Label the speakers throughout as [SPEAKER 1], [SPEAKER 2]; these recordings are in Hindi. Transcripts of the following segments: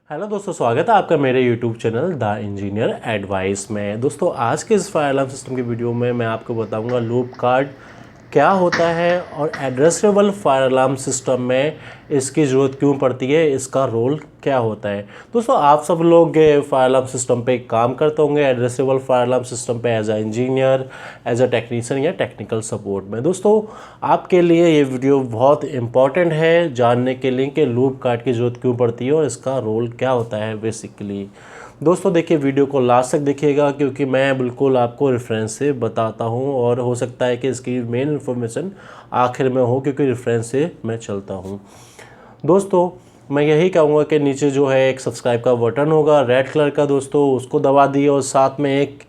[SPEAKER 1] हेलो दोस्तों, स्वागत है आपका मेरे YouTube channel the engineer advice में। दोस्तों, आज के इस फायर अलार्म सिस्टम की वीडियो में मैं आपको बताऊंगा लूप कार्ड क्या होता है और एड्रेसेबल फायर अलार्म सिस्टम में इसकी ज़रूरत क्यों पड़ती है, इसका रोल क्या होता है। दोस्तों, आप सब लोग फायर अलार्म सिस्टम पे काम करते होंगे, एड्रेसेबल फायर अलार्म सिस्टम पे as a engineer, as a technician या टेक्निकल सपोर्ट में। दोस्तों, आपके लिए ये वीडियो बहुत इंपॉर्टेंट है जानने के लिए कि लूप कार्ड की ज़रूरत क्यों पड़ती है और इसका रोल क्या होता है बेसिकली। दोस्तों देखिए, वीडियो को लास्ट तक देखिएगा क्योंकि मैं बिल्कुल आपको रेफरेंस से बताता हूं और हो सकता है कि इसकी मेन इन्फॉर्मेशन आखिर में हो क्योंकि रेफरेंस से मैं चलता हूं। दोस्तों, मैं यही कहूँगा कि नीचे जो है एक सब्सक्राइब का बटन होगा रेड कलर का, दोस्तों उसको दबा दिए और साथ में एक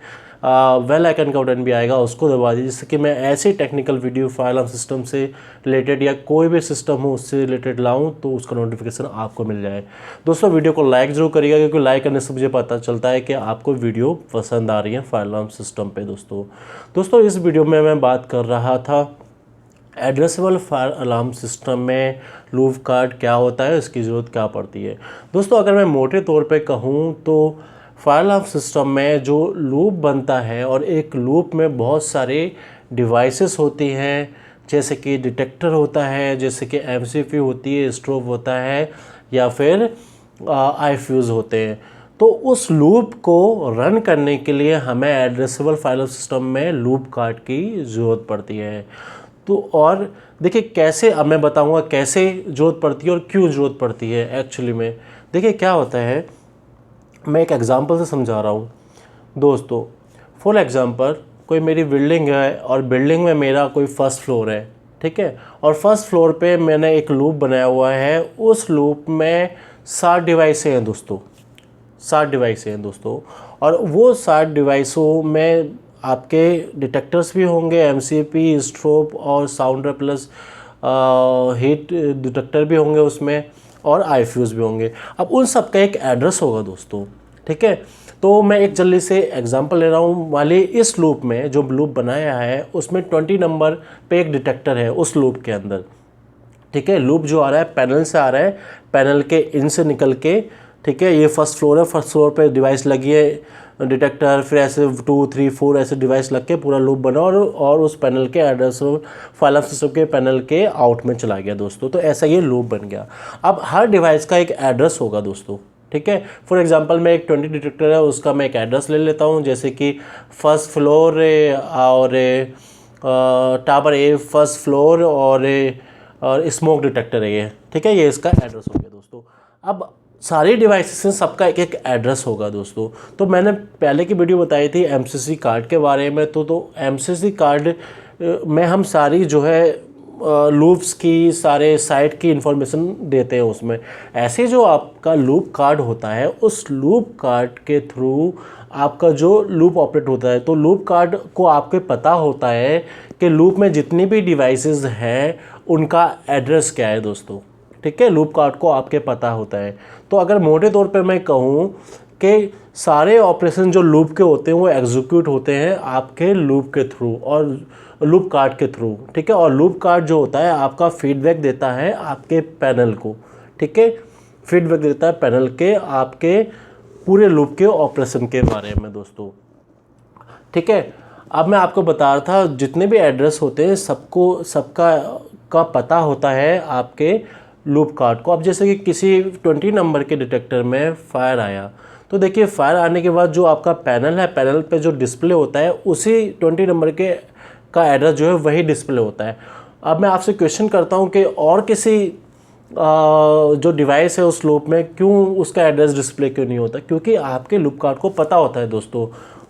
[SPEAKER 1] बेल आइकन का बटन भी आएगा, उसको दबा दीजिए जिससे कि मैं ऐसे technical video fire alarm system से रिलेटेड या कोई भी सिस्टम हो उससे रिलेटेड लाऊं तो उसका नोटिफिकेशन आपको मिल जाए। दोस्तों, वीडियो को लाइक ज़रूर करिएगा क्योंकि लाइक करने से मुझे पता चलता है कि आपको वीडियो पसंद आ रही है फायर अलार्म सिस्टम पे। दोस्तों इस वीडियो में मैं बात कर रहा था एड्रेसेबल फायर अलार्म सिस्टम में लूप कार्ड क्या होता है, इसकी ज़रूरत क्या पड़ती है। दोस्तों, अगर मैं मोटे तौर पे कहूँ तो फायर अलार्म सिस्टम में जो लूप बनता है और एक लूप में बहुत सारे डिवाइसेस होती हैं, जैसे कि डिटेक्टर होता है, जैसे कि एमसीपी होती है, स्ट्रोब होता है या फिर आई फ्यूज़ होते हैं। तो उस लूप को रन करने के लिए हमें एड्रेसेबल फायर अलार्म सिस्टम में लूप कार्ड की ज़रूरत पड़ती है। तो और देखिए कैसे, अब मैं बताऊंगा कैसे ज़रूरत पड़ती है और क्यों ज़रूरत पड़ती है एक्चुअली में। देखिए क्या होता है, मैं एक एग्ज़ाम्पल से समझा रहा हूँ। दोस्तों, फॉर एग्ज़ाम्पल कोई मेरी बिल्डिंग है और बिल्डिंग में मेरा कोई फर्स्ट फ्लोर है, ठीक है, और फर्स्ट फ्लोर पे मैंने एक लूप बनाया हुआ है। उस लूप में 60 डिवाइसें हैं दोस्तों, 60 डिवाइसें हैं दोस्तों, और वो 60 डिवाइसों में आपके डिटेक्टर्स भी होंगे, एमसीपी, स्ट्रोब और साउंडर प्लस हीट डिटेक्टर भी होंगे उसमें, और आई फ्यूज़ भी होंगे। अब उन सब का एक एड्रेस होगा दोस्तों, ठीक है। तो मैं एक जल्दी से एग्जांपल ले रहा हूँ। वाले इस लूप में जो लूप बनाया है उसमें 20 नंबर पे एक डिटेक्टर है उस लूप के अंदर, ठीक है। लूप जो आ रहा है पैनल से आ रहा है, पैनल के इन से निकल के, ठीक है। ये फर्स्ट फ्लोर है, फर्स्ट फ्लोर पे डिवाइस लगी है डिटेक्टर, फिर ऐसे 2, 3, 4 ऐसे डिवाइस लग के पूरा लूप बना और उस पैनल के एड्रेस फायर अलार्म सिस्टम के पैनल के आउट में चला गया दोस्तों। तो ऐसा ये लूप बन गया। अब हर डिवाइस का एक एड्रेस होगा दोस्तों, ठीक है। फॉर एग्जांपल मैं एक 20 डिटेक्टर है उसका मैं एक एड्रेस ले लेता हूँ, जैसे कि फर्स्ट फ्लोर और टावर ए फर्स्ट फ्लोर और स्मोक डिटेक्टर है ये, ठीक है। ये इसका एड्रेस हो गया दोस्तों। अब सारी डिवाइसेस हैं, सबका एक एक एड्रेस होगा दोस्तों। तो मैंने पहले की वीडियो बताई थी एमसीसी कार्ड के बारे में। तो एमसीसी कार्ड में हम सारी जो है लूप्स की, सारे साइट की इंफॉर्मेशन देते हैं उसमें। ऐसे जो आपका लूप कार्ड होता है उस लूप कार्ड के थ्रू आपका जो लूप ऑपरेट होता है, तो लूप कार्ड को आपको पता होता है कि लूप में जितनी भी डिवाइसेस हैं उनका एड्रेस क्या है दोस्तों, ठीक है। लूप कार्ड को आपके पता होता है। तो अगर मोटे तौर पे मैं कहूँ कि सारे ऑपरेशन जो लूप के होते हैं वो एग्जीक्यूट होते हैं आपके लूप के थ्रू और लूप कार्ड के थ्रू, ठीक है। और लूप कार्ड जो होता है आपका फीडबैक देता है आपके पैनल को, ठीक है। फीडबैक देता है पैनल के आपके पूरे लूप के ऑपरेशन के बारे में दोस्तों, ठीक है। अब मैं आपको बता रहा था जितने भी एड्रेस होते हैं सबका पता होता है आपके लूप कार्ड को। अब जैसे कि किसी 20 नंबर के डिटेक्टर में फायर आया, तो देखिए फायर आने के बाद जो आपका पैनल है, पैनल पे जो डिस्प्ले होता है उसी 20 नंबर के का एड्रेस जो है वही डिस्प्ले होता है। अब मैं आपसे क्वेश्चन करता हूँ कि और किसी जो डिवाइस है उस लूप में क्यों उसका एड्रेस डिस्प्ले क्यों नहीं होता, क्योंकि आपके लूप कार्ड को पता होता है दोस्तों,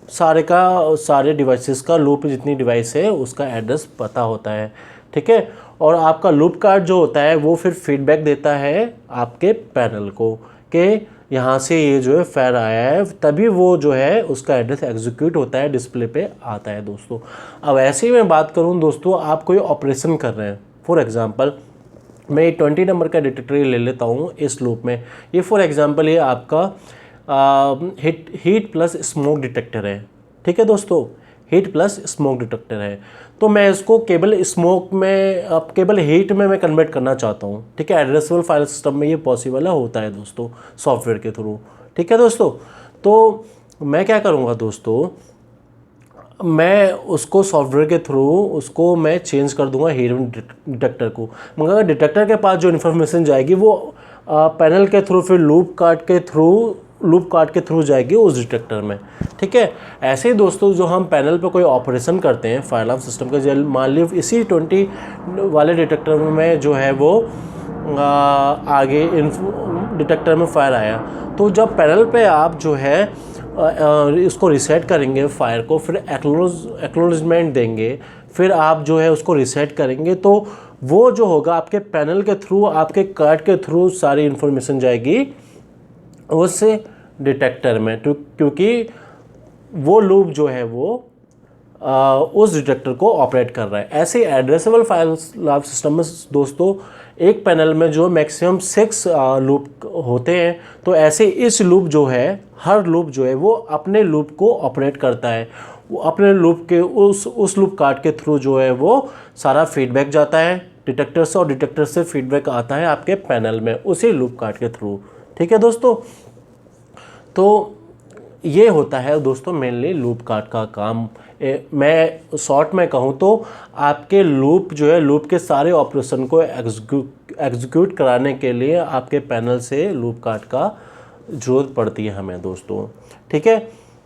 [SPEAKER 1] सारे डिवाइसेस का, लूप जितनी डिवाइस है उसका एड्रेस पता होता है, ठीक है। और आपका लूप कार्ड जो होता है वो फिर फीडबैक देता है आपके पैनल को कि यहाँ से ये जो है फायर आया है, तभी वो जो है उसका एड्रेस एग्जीक्यूट होता है, डिस्प्ले पे आता है दोस्तों। अब ऐसे ही मैं बात करूँ दोस्तों, आप कोई ऑपरेशन कर रहे हैं, फॉर एग्जांपल मैं 20 नंबर का डिटेक्टर ले लेता हूँ इस लूप में। ये फॉर एग्जांपल ये आपका हीट प्लस स्मोक डिटेक्टर है, ठीक है दोस्तों। हीट प्लस स्मोक डिटेक्टर है। तो मैं इसको केवल स्मोक में, अब केवल हीट में मैं कन्वर्ट करना चाहता हूँ, ठीक है। एड्रेसेबल फाइल सिस्टम में ये पॉसिबल होता है दोस्तों, सॉफ्टवेयर के थ्रू, ठीक है दोस्तों। तो मैं क्या करूँगा दोस्तों, मैं उसको सॉफ्टवेयर के थ्रू उसको मैं चेंज कर दूंगा हीट डिटेक्टर को, मगर डिटेक्टर के पास जो इन्फॉर्मेशन जाएगी वो पैनल के थ्रू, फिर लूप कार्ड के थ्रू जाएगी उस डिटेक्टर में, ठीक है। ऐसे ही दोस्तों जो हम पैनल पे कोई ऑपरेशन करते हैं फायर अलार्म सिस्टम के, जल मान ली इसी 20 वाले डिटेक्टर में जो है वो आगे डिटेक्टर में फायर आया, तो जब पैनल पे आप जो है इसको रीसेट करेंगे फायर को, फिर एक्नॉलेजमेंट देंगे, फिर आप जो है उसको रीसेट करेंगे, तो वो जो होगा आपके पैनल के थ्रू, आपके कार्ड के थ्रू सारी इन्फॉर्मेशन जाएगी उस डिटेक्टर में, क्योंकि वो लूप जो है वो उस डिटेक्टर को ऑपरेट कर रहा है। ऐसे एड्रेसेबल फाइल अलार्म सिस्टम में दोस्तों एक पैनल में जो मैक्सिमम 6 लूप होते हैं, तो ऐसे इस लूप जो है, हर लूप जो है वो अपने लूप को ऑपरेट करता है, वो अपने लूप के उस लूप कार्ड के थ्रू जो है वो सारा फीडबैक जाता है डिटेक्टर से, और डिटेक्टर से फीडबैक आता है आपके पैनल में उसी लूप कार्ड के थ्रू, ठीक है दोस्तों। तो ये होता है दोस्तों मेनली लूप कार्ड का काम। मैं शॉर्ट में कहूँ तो आपके लूप जो है, लूप के सारे ऑपरेशन को एग्जीक्यूट कराने के लिए आपके पैनल से लूप कार्ड का ज़रूरत पड़ती है हमें दोस्तों, ठीक है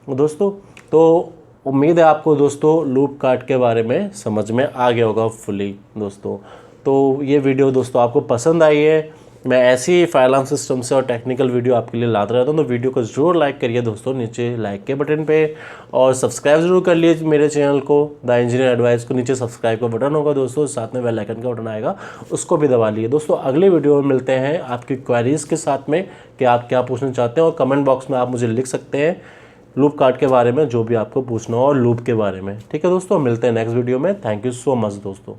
[SPEAKER 1] दोस्तों। तो उम्मीद है आपको दोस्तों लूप कार्ड के बारे में समझ में आ गया होगा फुली दोस्तों। तो ये वीडियो दोस्तों आपको पसंद आई है, मैं ऐसी फायर अलार्म सिस्टम से और टेक्निकल वीडियो आपके लिए लाता रहता हूँ, तो वीडियो को ज़रूर लाइक करिए दोस्तों नीचे लाइक के बटन पे, और सब्सक्राइब ज़रूर कर लिए मेरे चैनल को द इंजीनियर एडवाइस को। नीचे सब्सक्राइब का बटन होगा दोस्तों, साथ में बेल आइकन का बटन आएगा, उसको भी दबा लिए दोस्तों। अगले वीडियो में मिलते हैं आपकी क्वेरीज़ के साथ में कि आप क्या पूछना चाहते हैं, और कमेंट बॉक्स में आप मुझे लिख सकते हैं लूप कार्ड के बारे में जो भी आपको पूछना हो और लूप के बारे में, ठीक है दोस्तों। मिलते हैं नेक्स्ट वीडियो में। थैंक यू सो मच दोस्तों।